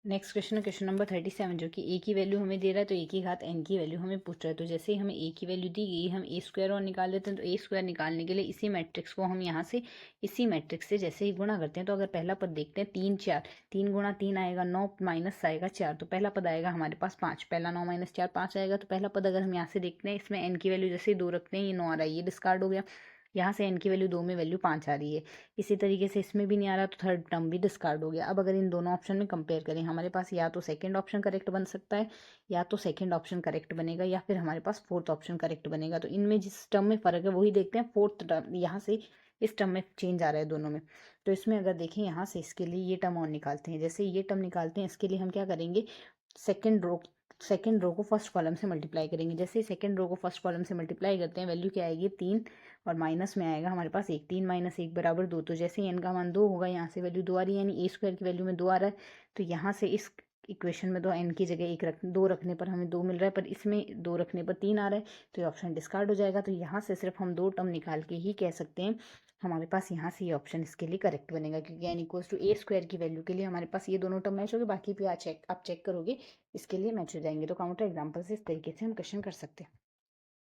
Next question है question number 37, जो कि ए की वैल्यू हमें दे रहा है तो ए की घात एन की वैल्यू हमें पूछ रहा है। तो जैसे ही हमें ए की वैल्यू दी गई, हम ए स्क्वायर और निकाल लेते हैं। तो ए स्क्वायर निकालने के लिए इसी मैट्रिक्स को हम यहाँ से इसी मैट्रिक्स से जैसे ही गुणा करते हैं, तो अगर पहला पद देखते हैं 3 4, 3 गुणा 3 आएगा 9 माइनस आएगा 4, तो पहला पद आएगा हमारे पास 5, पहला 9 माइनस 4 5 आएगा। तो पहला पद अगर हम यहाँ से देखते हैं, इसमें एन की वैल्यू जैसे ही 2 रखते हैं, ये 9 आ रहा है, ये डिस्कार्ड हो गया। यहाँ से एन की वैल्यू 2 में वैल्यू 5 आ रही है। इसी तरीके से इसमें भी नहीं आ रहा, तो थर्ड टर्म भी डिस्कार्ड हो गया। अब अगर इन दोनों ऑप्शन में कंपेयर करें, हमारे पास या तो सेकंड ऑप्शन करेक्ट बन सकता है, या तो सेकंड ऑप्शन करेक्ट बनेगा, या फिर हमारे पास फोर्थ ऑप्शन करेक्ट बनेगा। तो इनमें जिस टर्म में फ़र्क है वही देखते हैं। फोर्थ टर्म यहाँ से इस टर्म में चेंज आ रहा है दोनों में। तो इसमें अगर देखें यहाँ से, इसके लिए ये टर्म और निकालते हैं। जैसे ये टर्म निकालते हैं, इसके लिए हम क्या करेंगे, सेकेंड रो को फर्स्ट कॉलम से मल्टीप्लाई करेंगे। जैसे सेकेंड रो को फर्स्ट कॉलम से मल्टीप्लाई करते हैं, वैल्यू क्या आएगी 3, और माइनस में आएगा हमारे पास 1, 3 माइनस 1 बराबर 2। तो जैसे ही एन का मान 2 होगा, यहाँ से वैल्यू 2 आ रही है, यानी ए स्क्वायर की वैल्यू में 2 आ रहा है। तो यहाँ से इस इक्वेशन में तो एन की जगह 2 रखने पर हमें 2 मिल रहा है, पर इसमें 2 रखने पर 3 आ रहा है, तो ये ऑप्शन डिस्कार्ड हो जाएगा। तो यहाँ से सिर्फ हम 2 टर्म निकाल के ही कह सकते हैं हमारे पास यहाँ से ये ऑप्शन इसके लिए करेक्ट बनेगा, क्योंकि N equals to A square की वैल्यू के लिए हमारे पास ये दोनों टर्म मैच हो गए। बाकी भी आप चेक करोगे, इसके लिए मैच हो जाएंगे। तो काउंटर एग्जाम्पल से इस तरीके से हम क्वेश्चन कर सकते हैं।